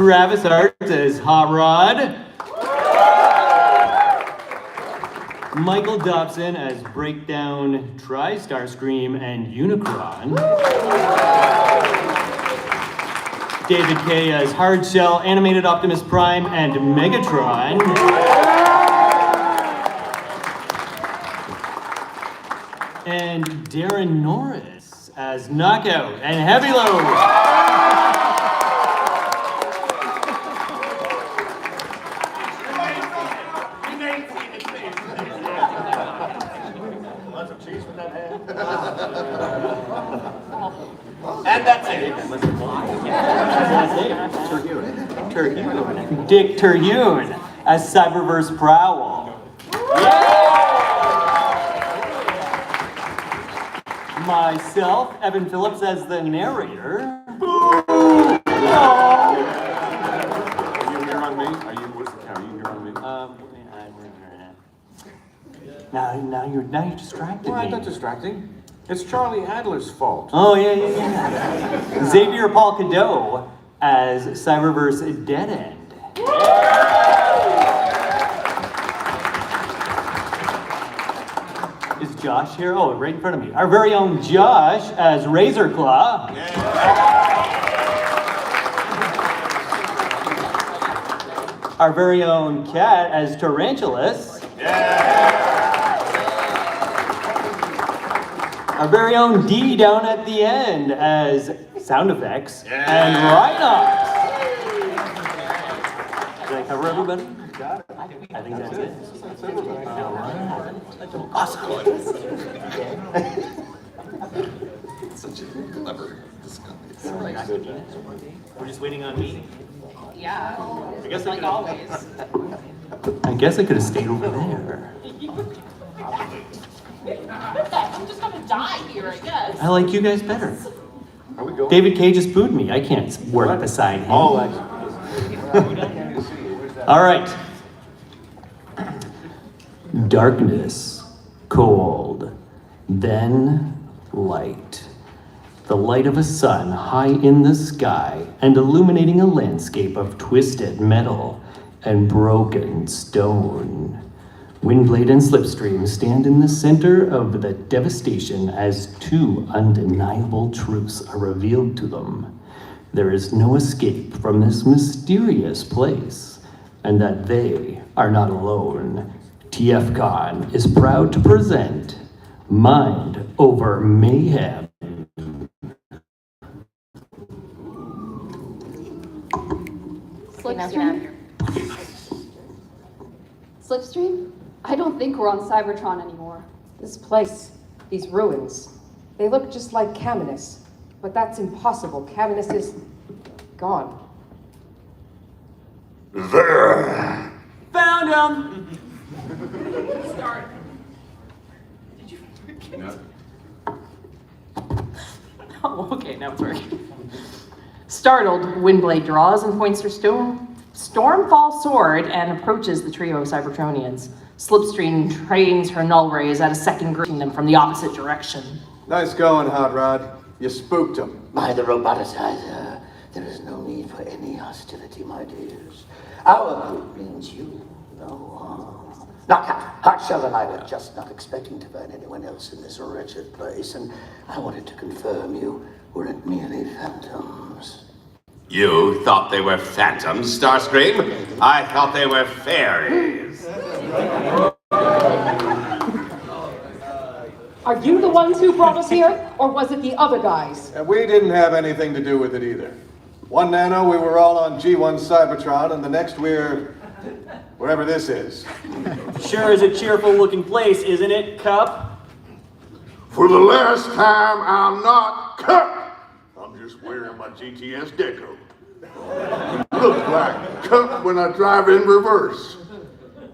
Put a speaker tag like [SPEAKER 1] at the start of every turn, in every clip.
[SPEAKER 1] Travis Hart as Hot Rod. Michael Dobson as Breakdown, Tri-Starscream, and Unicron. David Kay as Hardshell, Animated Optimus Prime, and Megatron. And Darren Norris as Knockout and Heavy Load.
[SPEAKER 2] And that's it.
[SPEAKER 1] Terhune. Dick Terhune as Cyberverse Prowl. Myself, Evan Phillips, as the narrator.
[SPEAKER 3] Are you here on me? Are you here on me?
[SPEAKER 1] Now you're distracting
[SPEAKER 3] Well,
[SPEAKER 1] me.
[SPEAKER 3] I'm not distracting. It's Charlie Adler's fault.
[SPEAKER 1] Oh, yeah. Xavier Paul Cadeau as Cyberverse Dead End. Is Josh here? Oh, right in front of me. Our very own Josh as Razor Claw. Our very own Cat as Tarantulas. Our very own D down at the end as Sound Effects and Rhinox. Did I cover everybody? Got it. I think that's it. Awesome.
[SPEAKER 4] Such a clever disguise.
[SPEAKER 1] We're just waiting on me.
[SPEAKER 5] Yeah,
[SPEAKER 1] I guess
[SPEAKER 5] like always.
[SPEAKER 1] I guess I could have stayed over there.
[SPEAKER 5] I'm just gonna die here, I guess.
[SPEAKER 1] I like you guys better.
[SPEAKER 3] Are we going?
[SPEAKER 1] David Cage just booed me. I can't work beside him.
[SPEAKER 3] Oh,
[SPEAKER 1] All right. Darkness, cold, then light. The light of a sun high in the sky and illuminating a landscape of twisted metal and broken stone. Windblade and Slipstream stand in the center of the devastation as two undeniable truths are revealed to them. There is no escape from this mysterious place, and that they are not alone. TFCon is proud to present Mind Over Mayhem.
[SPEAKER 6] Slipstream? Slipstream? I don't think we're on Cybertron anymore.
[SPEAKER 7] This place, these ruins, they look just like Caminus. But that's impossible. Caminus is gone.
[SPEAKER 2] There.
[SPEAKER 1] Found him!
[SPEAKER 5] Start. Did you forget?
[SPEAKER 7] Oh, okay, now it's working. Startled, Windblade draws and points her Stormfall sword and approaches the trio of Cybertronians. Slipstream trains her null rays at a second, greeting them from the opposite direction.
[SPEAKER 8] Nice going, Hot Rod. You spooked him.
[SPEAKER 2] By the roboticizer, there is no need for any hostility, my dears. Our group means you no harm. Knockout, Hardshell and I were just not expecting to find anyone else in this wretched place, and I wanted to confirm you weren't merely phantoms.
[SPEAKER 9] You thought they were phantoms, Starscream? I thought they were fairies.
[SPEAKER 7] Are you the ones who brought us here, or was it the other guys?
[SPEAKER 8] And we didn't have anything to do with it either. One nano, we were all on G1 Cybertron, and the next we're wherever this is.
[SPEAKER 1] Sure is a cheerful looking place, isn't it, Cup?
[SPEAKER 2] For the last time, I'm not Cup. I'm just wearing my GTS deco. Look like Cup when I drive in reverse.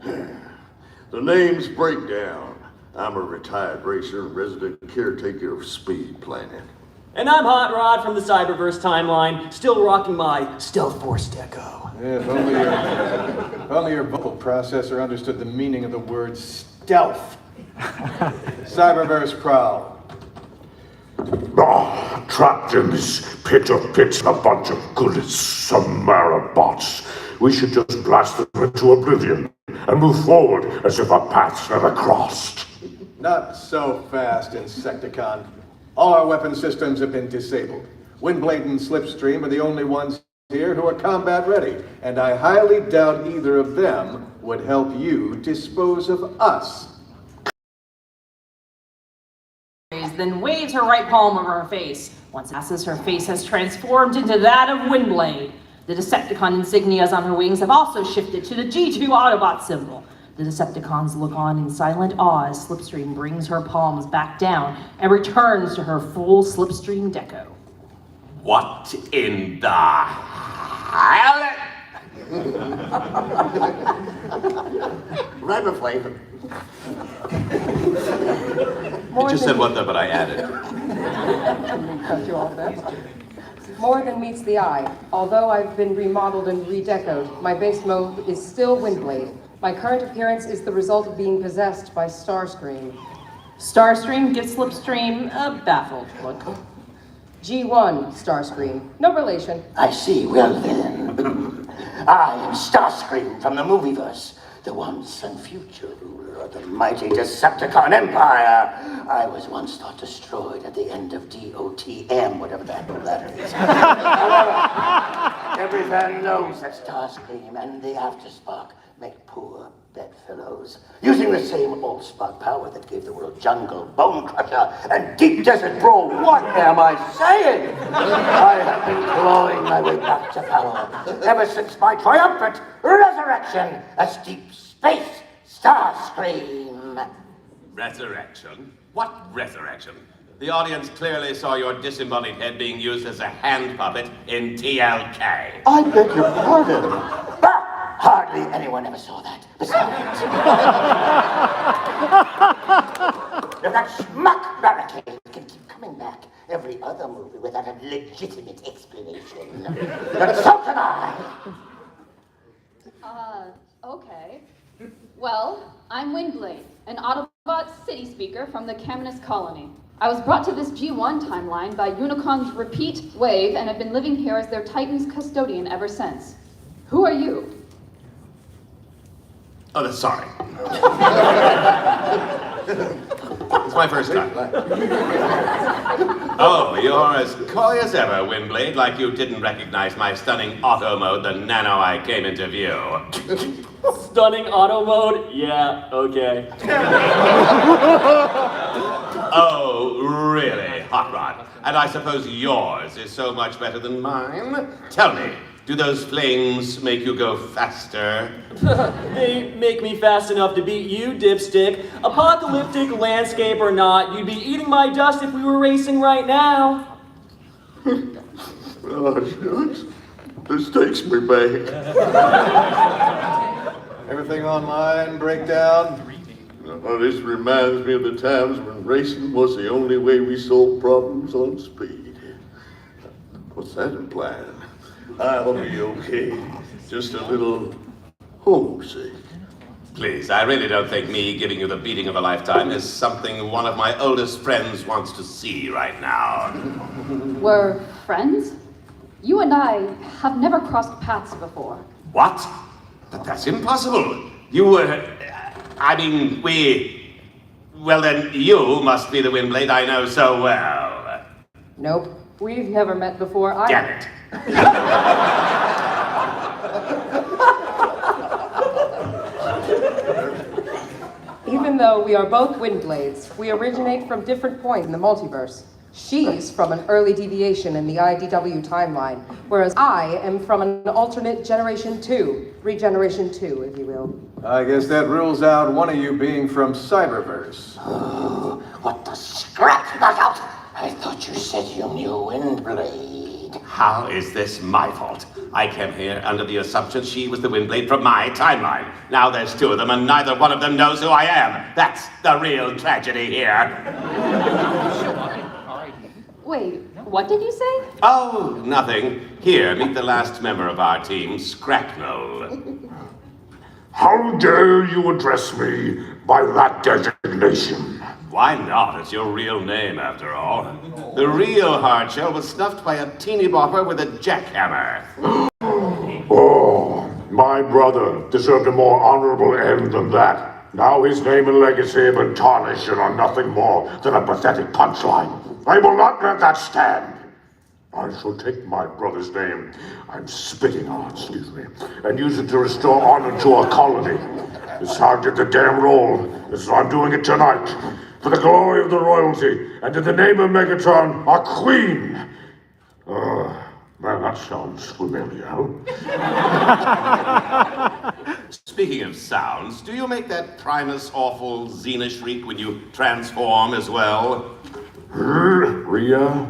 [SPEAKER 2] The name's Breakdown. I'm a retired racer and resident caretaker of Speed Planet.
[SPEAKER 1] And I'm Hot Rod from the Cyberverse timeline, still rocking my Stealth Force deco.
[SPEAKER 8] Yeah, if only your vocal processor understood the meaning of the word stealth. Cyberverse Prowl.
[SPEAKER 2] Trapped in this pit of pits, a bunch of good Samara bots. We should just blast them into oblivion and move forward as if our paths never crossed.
[SPEAKER 8] Not so fast, Insecticon. All our weapon systems have been disabled. Windblade and Slipstream are the only ones here who are combat ready, and I highly doubt either of them would help you dispose of us.
[SPEAKER 7] Then waves her right palm over her face. Once it passes, her face has transformed into that of Windblade. The Decepticon insignias on her wings have also shifted to the G2 Autobot symbol. The Decepticons look on in silent awe as Slipstream brings her palms back down and returns to her full Slipstream deco.
[SPEAKER 9] What in the hell?
[SPEAKER 2] Riboflavin.
[SPEAKER 9] You just said what the, but I added.
[SPEAKER 10] Cut you off there. More than meets the eye. Although I've been remodeled and redecoed, my base mode is still Windblade. My current appearance is the result of being possessed by Starscream.
[SPEAKER 7] Starscream gives Slipstream a baffled look.
[SPEAKER 10] G1 Starscream. No relation.
[SPEAKER 11] I see. Well then. I am Starscream from the Movieverse, the once and future ruler of the mighty Decepticon Empire. I was once thought destroyed at the end of DOTM, whatever that letter is. However, every fan knows that Starscream and the Afterspark make poor bedfellows, using the same old spark power that gave the world Jungle, Bone Crusher, and Deep Desert Brawl. What am I saying? I have been clawing my way back to power ever since my triumphant resurrection as Deep Space Starscream.
[SPEAKER 9] Resurrection? What resurrection? The audience clearly saw your disembodied head being used as a hand puppet in TLK.
[SPEAKER 11] I beg your pardon. Bah! Hardly anyone ever saw that. Besides, if that schmuck barricade can keep coming back every other movie without a legitimate explanation, then so can I.
[SPEAKER 6] Okay. Well, I'm Windblade, an Autobot city speaker from the Caminus colony. I was brought to this G1 timeline by Unicorn's Repeat Wave and have been living here as their Titan's custodian ever since. Who are you?
[SPEAKER 9] Oh, sorry. It's my first time. Oh, you're as coy as ever, Windblade, like you didn't recognize my stunning auto mode the nano I came into view.
[SPEAKER 1] Stunning auto mode? Yeah, okay.
[SPEAKER 9] Oh, really, Hot Rod? And I suppose yours is so much better than mine? Tell me, do those flames make you go faster?
[SPEAKER 1] They make me fast enough to beat you, dipstick. Apocalyptic landscape or not, you'd be eating my dust if we were racing right now.
[SPEAKER 2] Oh, shucks. This takes me back.
[SPEAKER 8] Everything online, breakdown.
[SPEAKER 2] Oh, this reminds me of the times when racing was the only way we solved problems on speed. What's that implying? I'll be okay. Just a little homesick.
[SPEAKER 9] Please, I really don't think me giving you the beating of a lifetime is something one of my oldest friends wants to see right now.
[SPEAKER 6] We're friends? You and I have never crossed paths before.
[SPEAKER 9] What? But that's impossible. You were... Well then, you must be the Windblade I know so well.
[SPEAKER 10] Nope. We've never met before either.
[SPEAKER 9] Damn it.
[SPEAKER 10] Even though we are both Windblades, we originate from different points in the multiverse. She's from an early deviation in the IDW timeline, whereas I am from an alternate Generation 2, Regeneration 2, if you will.
[SPEAKER 8] I guess that rules out one of you being from Cyberverse.
[SPEAKER 11] Oh, what the scrap knockout! I thought you said you knew Windblade.
[SPEAKER 9] How is this my fault? I came here under the assumption she was the Windblade from my timeline. Now there's two of them and neither one of them knows who I am. That's the real tragedy here.
[SPEAKER 6] Wait, what did you say?
[SPEAKER 9] Oh, nothing. Here, meet the last member of our team, Scracknell.
[SPEAKER 2] How dare you address me by that designation?
[SPEAKER 9] Why not? It's your real name, after all. The real Hardshell was stuffed by a teeny bopper with a jackhammer.
[SPEAKER 2] Oh, my brother deserved a more honorable end than that. Now his name and legacy have been tarnished and are nothing more than a pathetic punchline. I will not let that stand. I shall take my brother's name, I'm spitting on, excuse me, and use it to restore honor to our colony. It's hard to get the damn role, so I'm doing it tonight. For the glory of the royalty, and in the name of Megatron, our queen. Man, that sounds familiar.
[SPEAKER 9] Speaking of sounds, do you make that Primus awful Xena shriek when you transform as well?
[SPEAKER 3] Rhea?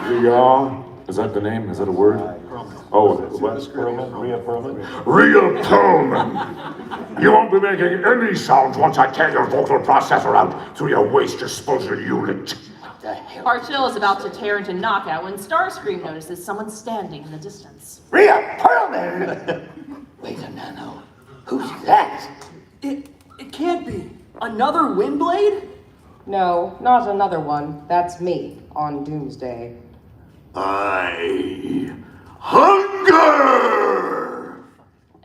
[SPEAKER 3] Rhea? Is that the name? Is that a word? Oh, what? Rhea Perlman?
[SPEAKER 2] Real Perlman! You won't be making any sounds once I tear your vocal processor out through your waste disposal unit.
[SPEAKER 7] Hardshell is about to tear into knockout when Starscream notices someone standing in the distance.
[SPEAKER 11] Rhea Perlman! Wait a nano. Who's that?
[SPEAKER 12] It can't be. Another Windblade?
[SPEAKER 10] No, not another one. That's me on Doomsday.
[SPEAKER 2] I hunger!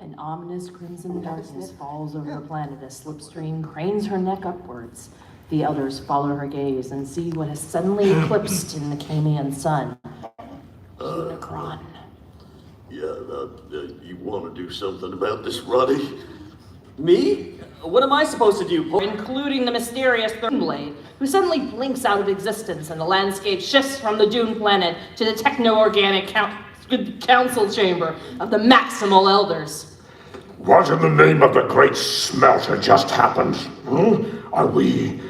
[SPEAKER 7] An ominous crimson darkness falls over the planet as Slipstream cranes her neck upwards. The others follow her gaze and see what has suddenly eclipsed in the Camian sun. Unicron.
[SPEAKER 11] Yeah, you want to do something about this, Roddy?
[SPEAKER 12] Me? What am I supposed to do?
[SPEAKER 7] Including the mysterious Thornblade, who suddenly blinks out of existence and the landscape shifts from the Dune planet to the techno-organic council chamber of the Maximal Elders.
[SPEAKER 2] What in the name of the great smelter just happened? Are we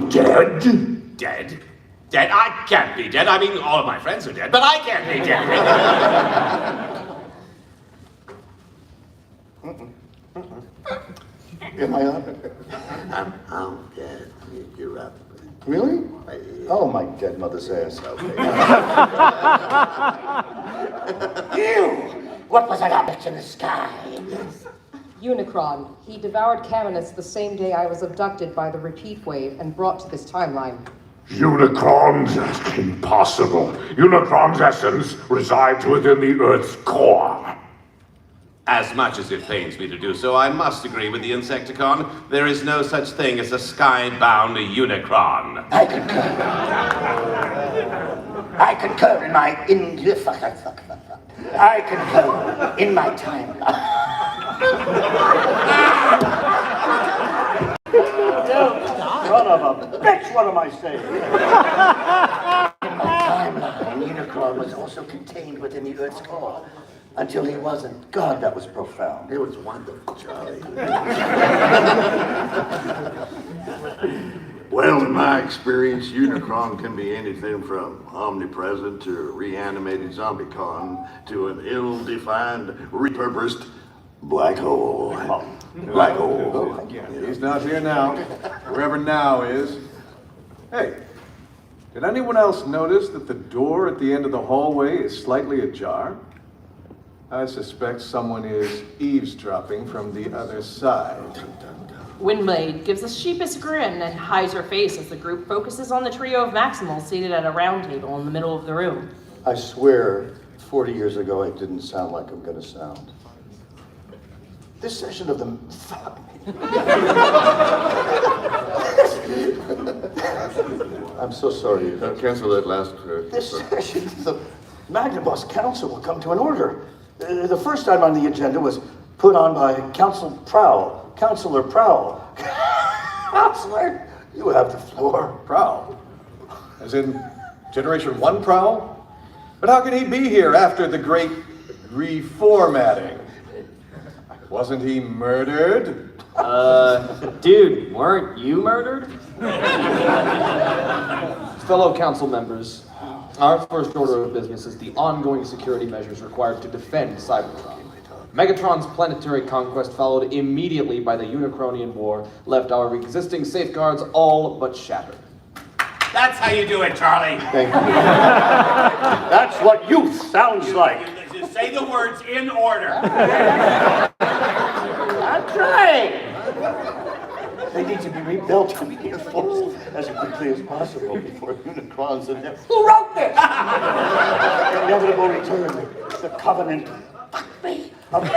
[SPEAKER 2] dead?
[SPEAKER 9] Dead? Dead? I can't be dead. I mean, all of my friends are dead, but I can't be dead.
[SPEAKER 11] Am I on? I'm dead. You're up. Really? Oh, my dead mother's ass. Okay. You! What was that object in the sky?
[SPEAKER 10] Unicron. He devoured Caminus the same day I was abducted by the repeat wave and brought to this timeline.
[SPEAKER 2] Unicrons? That's impossible. Unicron's essence resides within the Earth's core.
[SPEAKER 9] As much as it pains me to do so, I must agree with the Insecticon. There is no such thing as a sky-bound Unicron.
[SPEAKER 11] I concur in my I concur in my time. Son of a bitch, what am I saying? In my timeline, Unicron was also contained within the Earth's core. Until he wasn't. God, that was profound. It was wonderful, Charlie.
[SPEAKER 2] Well, in my experience, Unicron can be anything from omnipresent to a reanimated zombie-con to an ill-defined, repurposed black hole. Black hole.
[SPEAKER 8] He's not here now. Whoever now is. Hey, did anyone else notice that the door at the end of the hallway is slightly ajar? I suspect someone is eavesdropping from the other side.
[SPEAKER 7] Windblade gives a sheepish grin and hides her face as the group focuses on the trio of Maximals seated at a round table in the middle of the room.
[SPEAKER 11] I swear, 40 years ago, I didn't sound like I'm gonna sound. This session of the... Fuck me. I'm so sorry.
[SPEAKER 2] Cancel that last...
[SPEAKER 11] This session of the Magnibus Council will come to an order. The first item on the agenda was put on by Councillor Prowl. Counselor, you have the floor.
[SPEAKER 8] Prowl? As in Generation 1 Prowl? But how can he be here after the great reformatting? Wasn't he murdered?
[SPEAKER 12] Dude, weren't you murdered?
[SPEAKER 13] Fellow council members, our first order of business is the ongoing security measures required to defend Cybertron. Megatron's planetary conquest, followed immediately by the Unicronian War, left our existing safeguards all but shattered.
[SPEAKER 9] That's how you do it, Charlie.
[SPEAKER 11] Thank you. That's what youth sounds like.
[SPEAKER 9] Just say the words in order.
[SPEAKER 11] I'm trying. They need to be rebuilt and reinforced as quickly as possible before Unicron's who wrote this? Inevitable return, the covenant. Fuck me. Of was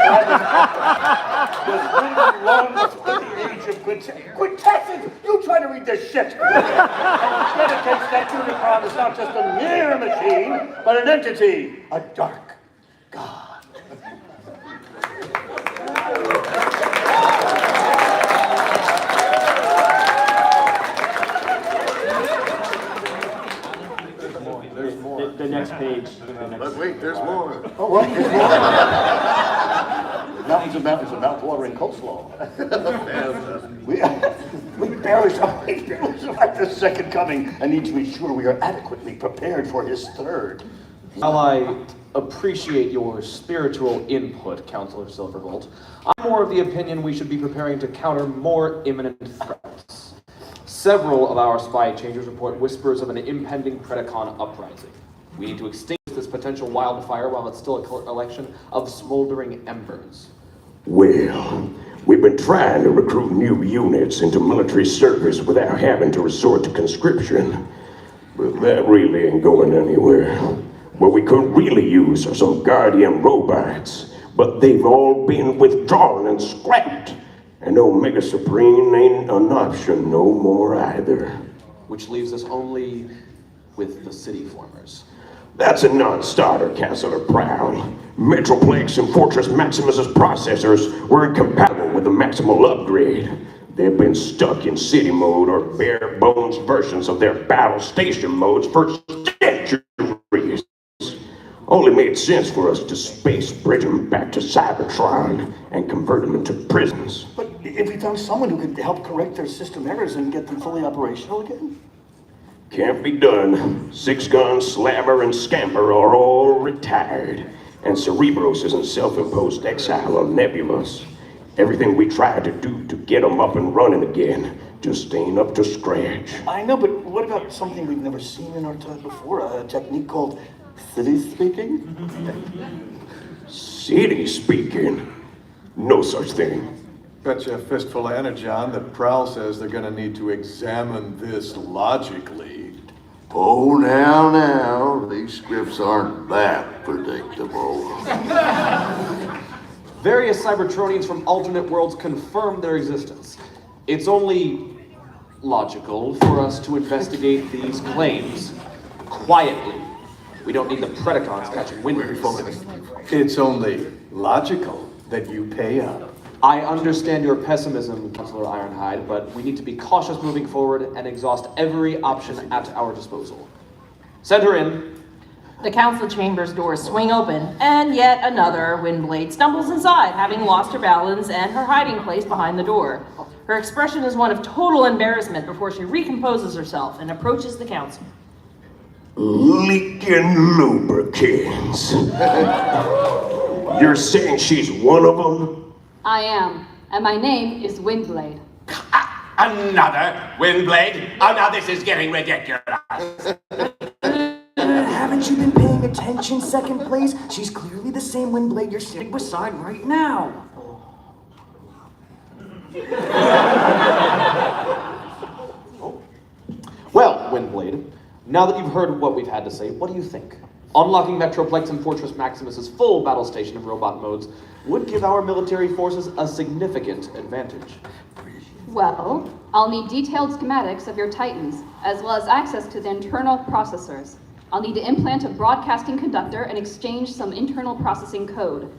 [SPEAKER 11] written long before the age of quintessence. You try to read this shit. And instead against that Unicron is not just a mere machine, but an entity, a dark god.
[SPEAKER 12] There's more. The next page.
[SPEAKER 2] But wait, there's more.
[SPEAKER 11] Oh, what? There's more? Mountains and mountains of mouth-watering coleslaw. we barely survived the second coming and need to ensure we are adequately prepared for his third.
[SPEAKER 13] While I appreciate your spiritual input, Counselor Silverbolt, I'm more of the opinion we should be preparing to counter more imminent threats. Several of our spy changers report whispers of an impending Predacon uprising. We need to extinguish this potential wildfire while it's still a collection of smoldering embers.
[SPEAKER 14] Well, we've been trying to recruit new units into military service without having to resort to conscription. But that really ain't going anywhere. What we could really use are some Guardian robots, but they've all been withdrawn and scrapped. And Omega Supreme ain't an option no more either.
[SPEAKER 13] Which leaves us only with the city formers.
[SPEAKER 14] That's a non-starter, Counselor Prowl. Metroplex and Fortress Maximus's processors were incompatible with the Maximal upgrade. They've been stuck in city mode or bare bones versions of their battle station modes for centuries. Only made sense for us to space bridge them back to Cybertron and convert them into prisons.
[SPEAKER 11] But if we found someone who could help correct their system errors and get them fully operational again?
[SPEAKER 14] Can't be done. Six Gun, Slabber, and Scamper are all retired. And Cerebros is in self-imposed exile on Nebulous. Everything we tried to do to get them up and running again just ain't up to scratch.
[SPEAKER 11] I know, but what about something we've never seen in our time before? A technique called city speaking?
[SPEAKER 14] City speaking? No such thing.
[SPEAKER 8] Bet you a fistful of energon that Prowl says they're gonna need to examine this logically.
[SPEAKER 2] Oh, now, these scripts aren't that predictable.
[SPEAKER 13] Various Cybertronians from alternate worlds confirm their existence. It's only logical for us to investigate these claims quietly. We don't need the Predacons catching wind of this.
[SPEAKER 8] It's only logical that you pay up.
[SPEAKER 13] I understand your pessimism, Councilor Ironhide, but we need to be cautious moving forward and exhaust every option at our disposal. Send her in.
[SPEAKER 7] The council chamber's doors swing open, and yet another Windblade stumbles inside, having lost her balance and her hiding place behind the door. Her expression is one of total embarrassment before she recomposes herself and approaches the council.
[SPEAKER 14] Leaking lubricants. You're saying she's one of them?
[SPEAKER 6] I am, and my name is Windblade.
[SPEAKER 9] Another Windblade? Oh, now this is getting ridiculous.
[SPEAKER 15] Haven't you been paying attention, second place? She's clearly the same Windblade you're sitting beside right now.
[SPEAKER 13] Well, Windblade, now that you've heard what we've had to say, what do you think? Unlocking Metroplex and Fortress Maximus's full battle station of robot modes would give our military forces a significant advantage.
[SPEAKER 6] Well, I'll need detailed schematics of your Titans, as well as access to the internal processors. I'll need to implant a broadcasting conductor and exchange some internal processing code.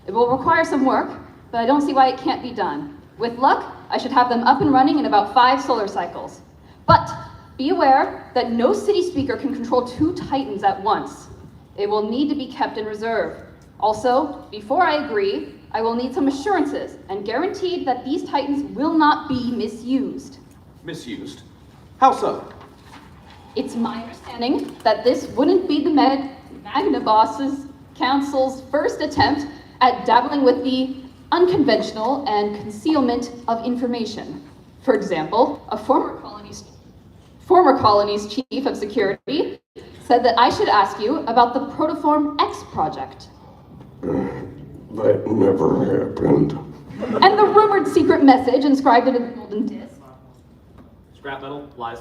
[SPEAKER 6] It will require some work, but I don't see why it can't be done. With luck, I should have them up and running in about 5 solar cycles. But be aware that no city speaker can control 2 Titans at once. They will need to be kept in reserve. Also, before I agree, I will need some assurances and guaranteed that these Titans will not be misused.
[SPEAKER 13] Misused? How so?
[SPEAKER 6] It's my understanding that this wouldn't be the Magnaboss's Council's first attempt at dabbling with the unconventional and concealment of information. For example, a former colony's chief of security said that I should ask you about the Protoform X project.
[SPEAKER 14] That never happened.
[SPEAKER 6] And the rumored secret message inscribed in a golden disc
[SPEAKER 12] Scrap metal, lies.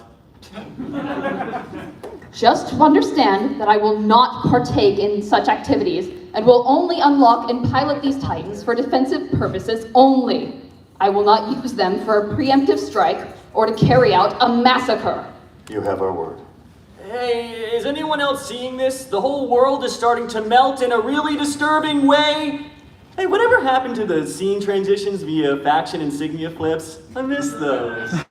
[SPEAKER 6] Just understand that I will not partake in such activities and will only unlock and pilot these Titans for defensive purposes only. I will not use them for a preemptive strike or to carry out a massacre.
[SPEAKER 2] You have our word.
[SPEAKER 12] Hey, is anyone else seeing this? The whole world is starting to melt in a really disturbing way. Hey, whatever happened to the scene transitions via faction insignia flips? I miss those.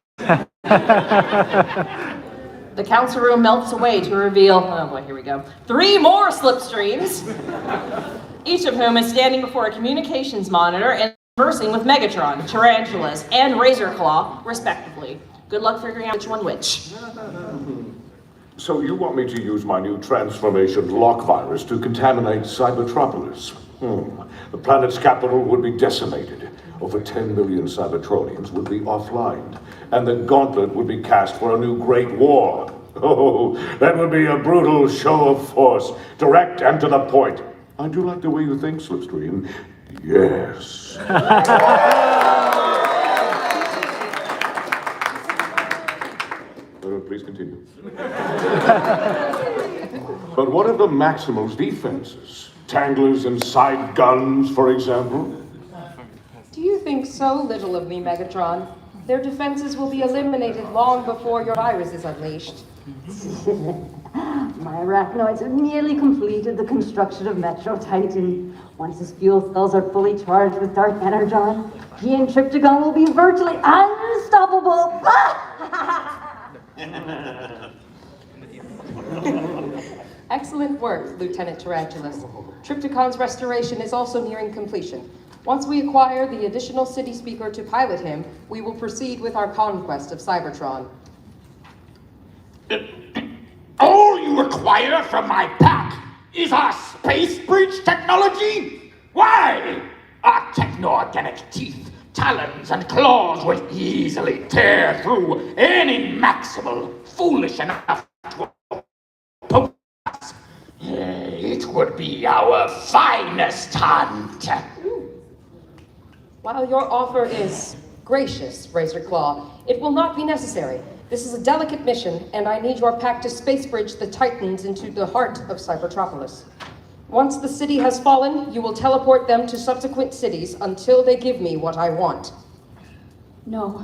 [SPEAKER 7] The council room melts away to reveal, oh boy, here we go, 3 more slipstreams, each of whom is standing before a communications monitor and conversing with Megatron, Tarantulas, and Razorclaw, respectively. Good luck figuring out which one which.
[SPEAKER 3] So you want me to use my new transformation lock virus to contaminate Cybertropolis? The planet's capital would be decimated. Over 10 million Cybertronians would be offline, and the gauntlet would be cast for a new great war. Oh, that would be a brutal show of force, direct and to the point. I do like the way you think, Slipstream. Yes. Please continue. But what of the Maximal's defenses? Tanglers and side guns, for example?
[SPEAKER 10] Do you think so little of me, Megatron? Their defenses will be eliminated long before your virus is unleashed.
[SPEAKER 16] My arachnoids have nearly completed the construction of Metro Titan. Once his fuel cells are fully charged with dark energon, he and Trypticon will be virtually unstoppable.
[SPEAKER 10] Excellent work, Lieutenant Tarantulas. Trypticon's restoration is also nearing completion. Once we acquire the additional city speaker to pilot him, we will proceed with our conquest of Cybertron.
[SPEAKER 14] All you require from my pack is our space bridge technology? Why? Our techno-organic teeth, talons, and claws would easily tear through any Maximal foolish enough to oppose us. It would be our finest hunt.
[SPEAKER 10] While your offer is gracious, Razorclaw, it will not be necessary. This is a delicate mission, and I need your pack to space bridge the Titans into the heart of Cybertropolis. Once the city has fallen, you will teleport them to subsequent cities until they give me what I want.
[SPEAKER 6] No.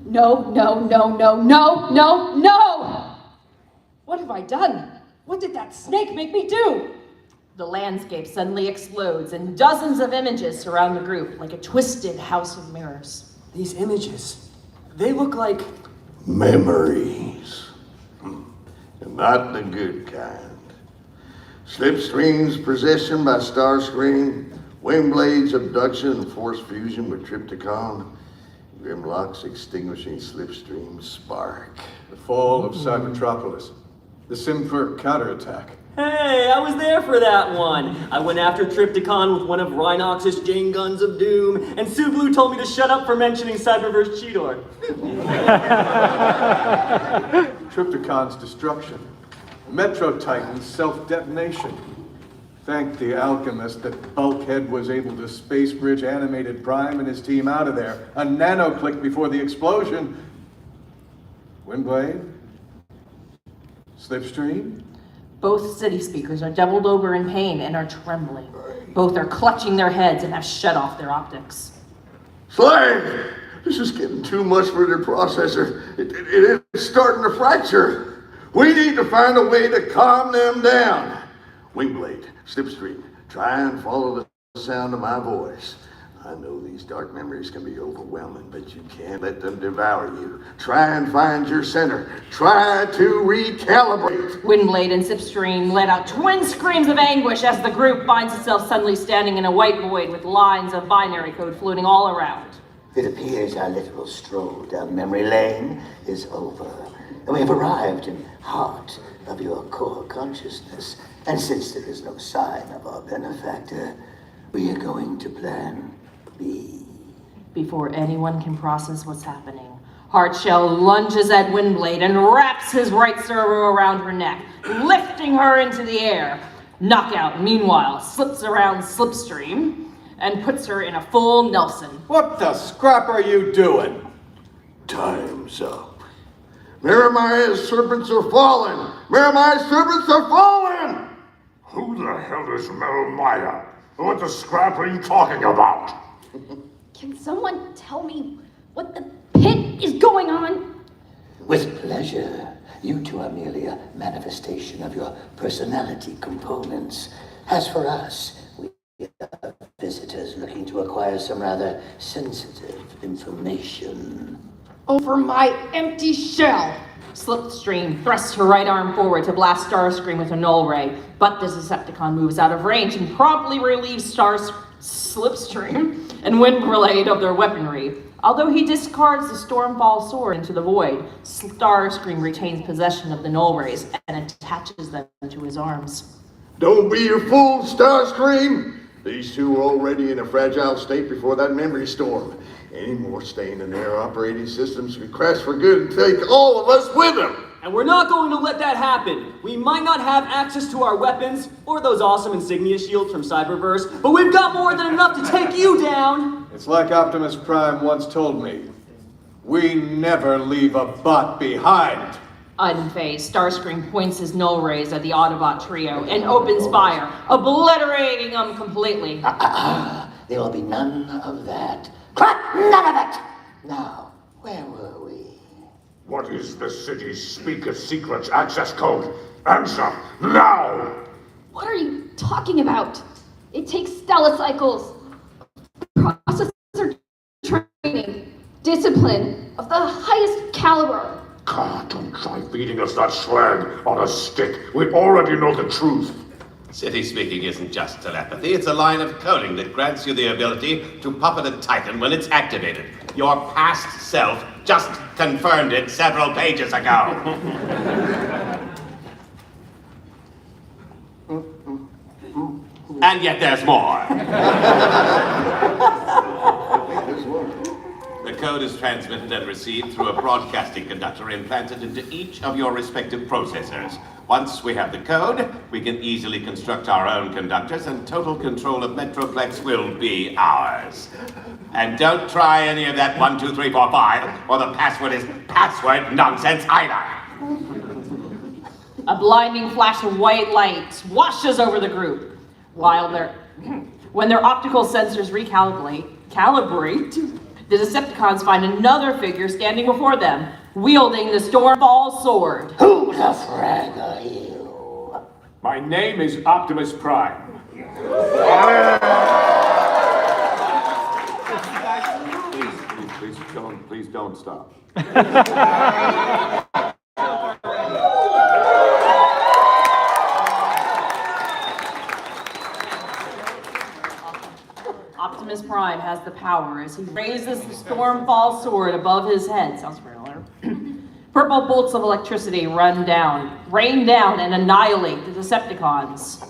[SPEAKER 6] No, no, no, no, no, no, no!
[SPEAKER 10] What have I done? What did that snake make me do?
[SPEAKER 7] The landscape suddenly explodes, and dozens of images surround the group like a twisted house of mirrors.
[SPEAKER 15] These images, they look like
[SPEAKER 2] memories. And not the good kind. Slipstream's possession by Starscream, Windblade's abduction and force fusion with Trypticon, Grimlock's extinguishing Slipstream's spark.
[SPEAKER 8] The fall of Cybertropolis, the Simfer counterattack.
[SPEAKER 12] Hey, I was there for that one. I went after Trypticon with one of Rhinox's Jane Guns of Doom, and Sublu told me to shut up for mentioning Cyberverse Cheetor.
[SPEAKER 8] Trypticon's destruction. Metro Titan's self-detonation. Thank the alchemist that Bulkhead was able to space bridge Animated Prime and his team out of there. A nanoclick before the explosion. Windblade? Slipstream?
[SPEAKER 7] Both city speakers are doubled over in pain and are trembling. Both are clutching their heads and have shut off their optics.
[SPEAKER 2] Slave! This is getting too much for their processor. It is starting to fracture. We need to find a way to calm them down. Windblade, Slipstream, try and follow the sound of my voice. I know these dark memories can be overwhelming, but you can't let them devour you. Try and find your center. Try to recalibrate.
[SPEAKER 7] Windblade and Slipstream let out twin screams of anguish as the group finds itself suddenly standing in a white void with lines of binary code floating all around.
[SPEAKER 11] It appears our literal stroll down memory lane is over, and we have arrived in heart of your core consciousness. And since there is no sign of our benefactor, we are going to plan B.
[SPEAKER 7] Before anyone can process what's happening, Hardshell lunges at Windblade and wraps his right servo around her neck, lifting her into the air. Knockout, meanwhile, slips around Slipstream and puts her in a full Nelson.
[SPEAKER 8] What the scrap are you doing?
[SPEAKER 2] Time's up. Miramaya's serpents are fallen! Miramaya's serpents are fallen!
[SPEAKER 3] Who the hell is Melmaya? What the scrap are you talking about?
[SPEAKER 6] Can someone tell me what the pit is going on?
[SPEAKER 11] With pleasure. You two are merely a manifestation of your personality components. As for us, we are visitors looking to acquire some rather sensitive information.
[SPEAKER 7] Over my empty shell! Slipstream thrusts her right arm forward to blast Starscream with a null ray, but the Decepticon moves out of range and promptly relieves Slipstream and Windblade of their weaponry. Although he discards the Stormfall sword into the void, Starscream retains possession of the null rays and attaches them to his arms.
[SPEAKER 2] Don't be a fool, Starscream! These two were already in a fragile state before that memory storm. Any more staying in their operating systems could crash for good and take all of us with them!
[SPEAKER 12] And we're not going to let that happen. We might not have access to our weapons or those awesome insignia shields from Cyberverse, but we've got more than enough to take you down!
[SPEAKER 8] It's like Optimus Prime once told me. We never leave a bot behind.
[SPEAKER 7] Unfazed, Starscream points his null rays at the Autobot trio and opens fire, obliterating them completely.
[SPEAKER 11] There will be none of that. Crap, none of it! Now, where were we?
[SPEAKER 3] What is the city's speaker secrets access code? Answer now!
[SPEAKER 6] What are you talking about? It takes stellicycles, processor training, discipline of the highest caliber.
[SPEAKER 3] God, don't try feeding us that slag on a stick. We already know the truth.
[SPEAKER 9] City speaking isn't just telepathy, it's a line of coding that grants you the ability to puppet a Titan when it's activated. Your past self just confirmed it several pages ago. And yet there's more. The code is transmitted and received through a broadcasting conductor implanted into each of your respective processors. Once we have the code, we can easily construct our own conductors, and total control of Metroplex will be ours. And don't try any of that 1, 2, 3, 4, 5, or the password is password nonsense either.
[SPEAKER 7] A blinding flash of white light washes over the group, when their optical sensors calibrate, the Decepticons find another figure standing before them, wielding the Stormfall sword.
[SPEAKER 11] Who the frag are you?
[SPEAKER 3] My name is Optimus Prime. Please don't stop.
[SPEAKER 7] Optimus Prime has the power as he raises the Stormfall sword above his head. Sounds familiar. Purple bolts of electricity rain down, and annihilate the Decepticons.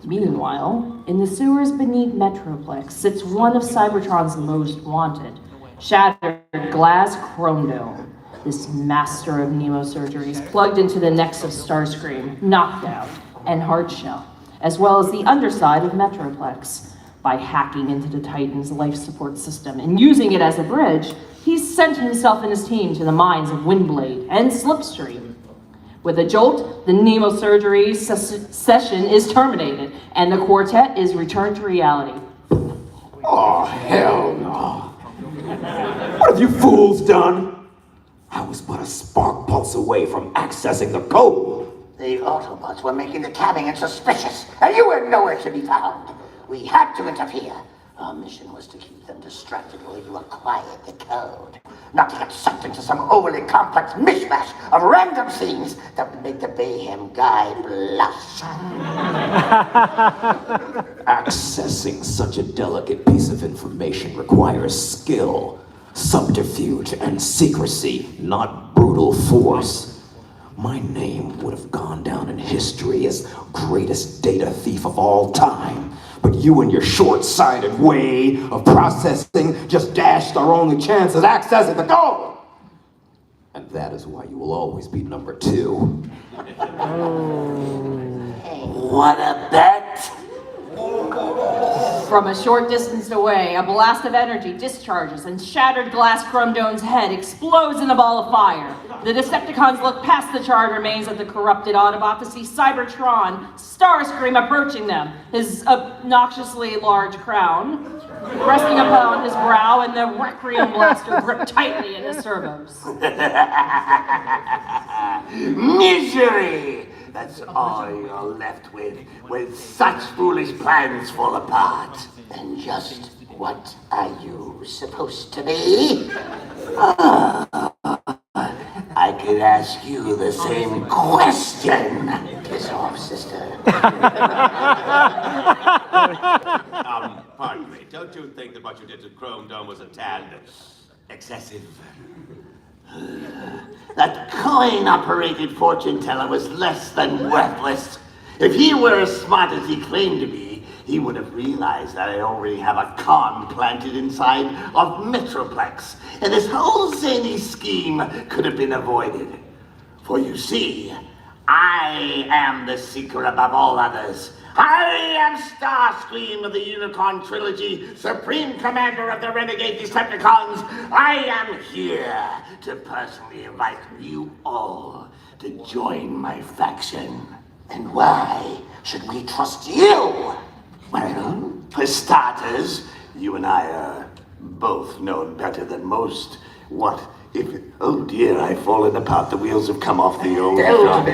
[SPEAKER 7] Meanwhile, in the sewers beneath Metroplex sits one of Cybertron's most wanted, Shattered Glass Chromedome. This master of nemosurgeries plugged into the necks of Starscream, Knockdown, and Hardshell, as well as the underside of Metroplex. By hacking into the Titan's life support system and using it as a bridge, he's sent himself and his team to the minds of Windblade and Slipstream. With a jolt, the nemosurgery session is terminated, and the quartet is returned to reality.
[SPEAKER 14] Oh, hell no. What have you fools done? I was but a spark pulse away from accessing the code.
[SPEAKER 11] The Autobots were making the cabin suspicious, and you were nowhere to be found. We had to interfere. Our mission was to keep them distracted while you acquired the code. Not to get sucked into some overly complex mishmash of random scenes that would make the Bayhem guy blush.
[SPEAKER 14] Accessing such a delicate piece of information requires skill, subterfuge, and secrecy, not brutal force. My name would have gone down in history as greatest data thief of all time. But you and your short-sighted way of processing just dashed our only chance at accessing the code. And that is why you will always be number 2.
[SPEAKER 11] What a bet!
[SPEAKER 7] From a short distance away, a blast of energy discharges and shattered glass Chromdone's head explodes in a ball of fire. The Decepticons look past the charred remains of the corrupted Autobot to see Cybertron, Starscream approaching them, his obnoxiously large crown resting upon his brow and the Requiem blaster gripped tightly in his servos.
[SPEAKER 11] Misery! That's all you're left with when such foolish plans fall apart. And just what are you supposed to be? I could ask you the same question. Piss off, sister.
[SPEAKER 9] Pardon me. Don't you think that what you did to Chrome Dome was a tad excessive?
[SPEAKER 11] That coin-operated fortune teller was less than worthless. If he were as smart as he claimed to be, he would have realized that I already have a con planted inside of Metroplex, and this whole zany scheme could have been avoided. For you see, I am the seeker above all others. I am Starscream of the Unicorn Trilogy, Supreme Commander of the Renegade Decepticons. I am here to personally invite you all to join my faction. And why should we trust you? Well, for starters, you and I are both known better than most. What if... Oh dear, I've fallen apart. The wheels have come off the old truck.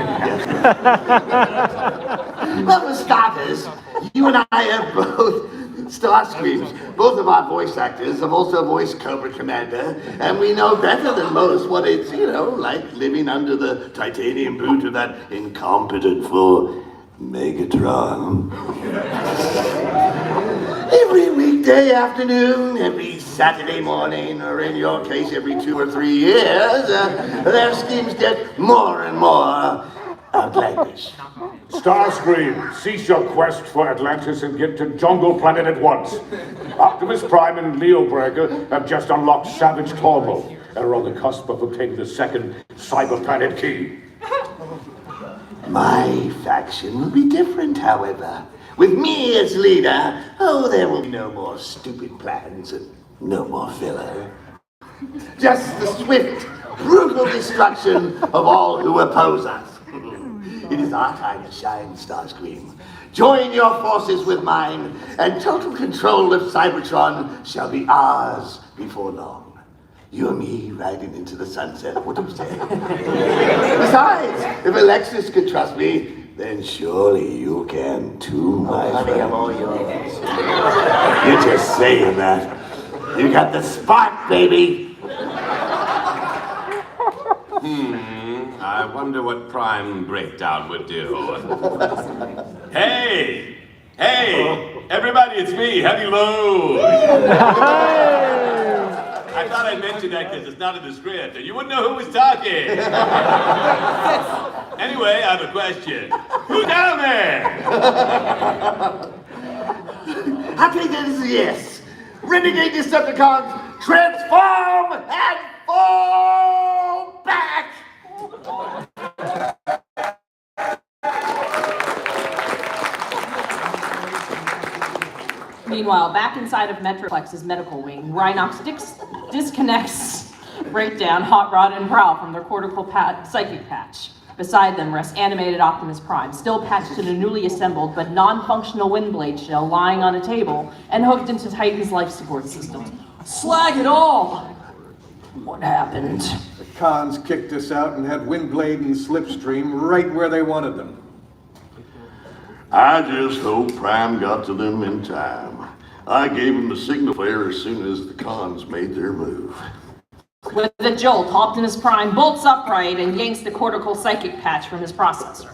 [SPEAKER 11] Well, for starters, you and I are both Starscreams. Both of our voice actors have also voiced Cobra Commander, and we know better than most what it's, like living under the titanium boot of that incompetent fool, Megatron. Every weekday afternoon, every Saturday morning, or in your case, every 2 or 3 years, their schemes get more and more outlandish.
[SPEAKER 3] Starscream, cease your quest for Atlantis and get to Jungle Planet at once. Optimus Prime and Leo Breaker have just unlocked Savage Tormo and are on the cusp of obtaining the second Cyber Planet key.
[SPEAKER 11] My faction will be different, however. With me as leader, there will be no more stupid plans and no more filler. Just the swift, brutal destruction of all who oppose us. It is our time to shine, Starscream. Join your forces with mine, and total control of Cybertron shall be ours before long. You and me riding into the sunset, what do you say? Besides, if Alexis could trust me, then surely you can too, my friend. I'm all yours. You're just saying that. You got the spark, baby.
[SPEAKER 9] I wonder what Prime Breakdown would do. Hey! Everybody, it's me, Heavy Load! I thought I'd mention that because it's not in the script, and you wouldn't know who was talking. Anyway, I have a question. Who's down there?
[SPEAKER 11] I think that is a yes. Renegade Decepticons, transform and fall back!
[SPEAKER 7] Meanwhile, back inside of Metroplex's medical wing, Rhinox disconnects Breakdown, Hot Rod, and Prowl from their cortical psychic patch. Beside them rests animated Optimus Prime, still patched in a newly assembled but non-functional Windblade shell lying on a table and hooked into Titan's life support system. Slag it all! What happened?
[SPEAKER 8] The cons kicked us out and had Windblade and Slipstream right where they wanted them.
[SPEAKER 2] I just hope Prime got to them in time. I gave him the signal flare as soon as the cons made their move.
[SPEAKER 7] With a jolt, Optimus Prime bolts upright and yanks the cortical psychic patch from his processor.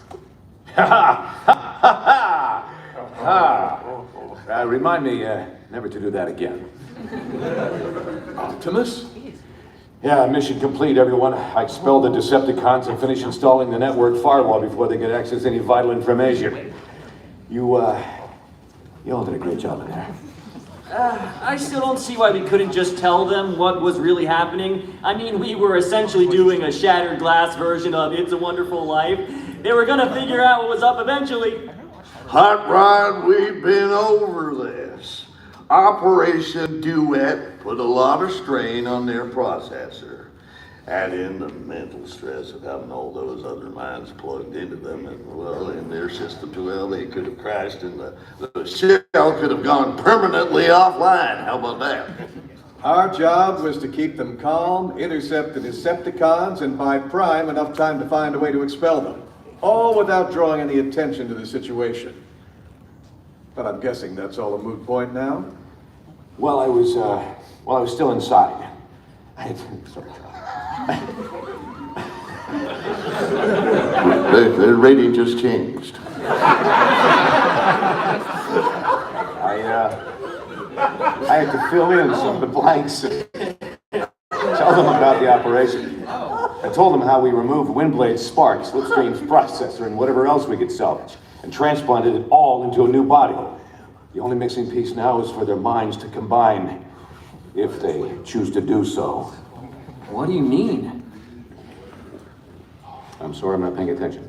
[SPEAKER 3] Remind me never to do that again.
[SPEAKER 8] Optimus?
[SPEAKER 3] Yeah, mission complete, everyone. I expelled the Decepticons and finished installing the network firewall before they could access any vital information. You all did a great job in there.
[SPEAKER 12] I still don't see why we couldn't just tell them what was really happening. I mean, we were essentially doing a shattered glass version of It's a Wonderful Life. They were gonna figure out what was up eventually.
[SPEAKER 2] Hot Rod, we've been over this. Operation Duet put a lot of strain on their processor. Add in the mental stress of having all those other minds plugged into them, and well, in their system, well, they could have crashed and the shell could have gone permanently offline. How about that?
[SPEAKER 8] Our job was to keep them calm, intercept the Decepticons, and buy Prime enough time to find a way to expel them. All without drawing any attention to the situation. But I'm guessing that's all a moot point now?
[SPEAKER 3] While I was still inside. Sorry,
[SPEAKER 2] The rating just changed.
[SPEAKER 3] I had to fill in some of the blanks and tell them about the operation. I told them how we removed Windblade's spark, Slipstream's processor, and whatever else we could salvage, and transplanted it all into a new body. The only missing piece now is for their minds to combine, if they choose to do so.
[SPEAKER 12] What do you mean?
[SPEAKER 3] I'm sorry, I'm not paying attention.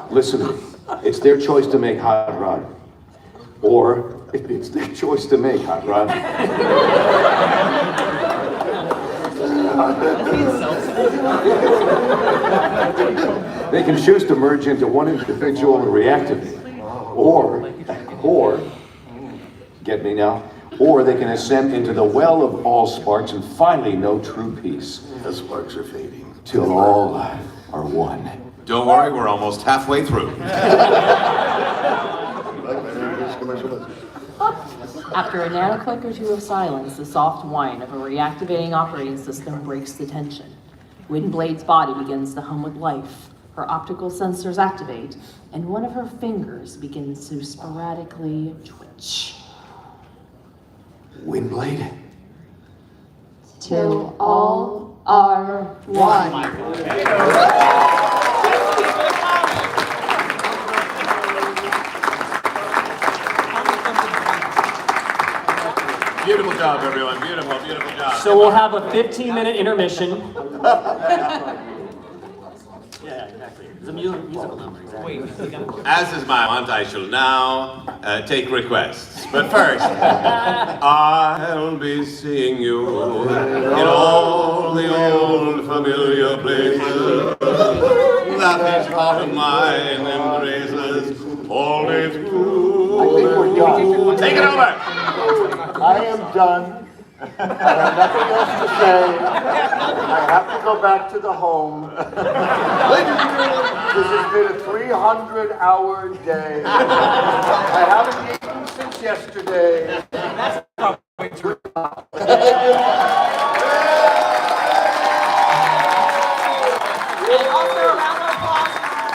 [SPEAKER 3] Listen, it's their choice to make Hot Rod. Or it's their choice to make Hot Rod. They can choose to merge into one individual and reactivate. Or, get me now? Or they can ascend into the well of all sparks and finally know true peace.
[SPEAKER 2] The sparks are fading.
[SPEAKER 3] Till all are one.
[SPEAKER 9] Don't worry, we're almost halfway through.
[SPEAKER 7] After a nanoclick or two of silence, the soft whine of a reactivating operating system breaks the tension. Windblade's body begins to hum with life. Her optical sensors activate, and one of her fingers begins to sporadically twitch.
[SPEAKER 3] Windblade?
[SPEAKER 6] Till all are one.
[SPEAKER 9] Beautiful job, everyone. Beautiful, beautiful job.
[SPEAKER 12] So we'll have a 15-minute intermission. Yeah, exactly. It's a musical number, exactly.
[SPEAKER 9] As is my wont, I shall now take requests. But first, I'll be seeing you in all the old familiar places. That is part of mine embraces all day through.
[SPEAKER 2] I think we're done.
[SPEAKER 9] Take it over.
[SPEAKER 2] I am done. I have nothing else to say. I have to go back to the home. This has been a 300-hour day. I haven't eaten since yesterday. That's probably true.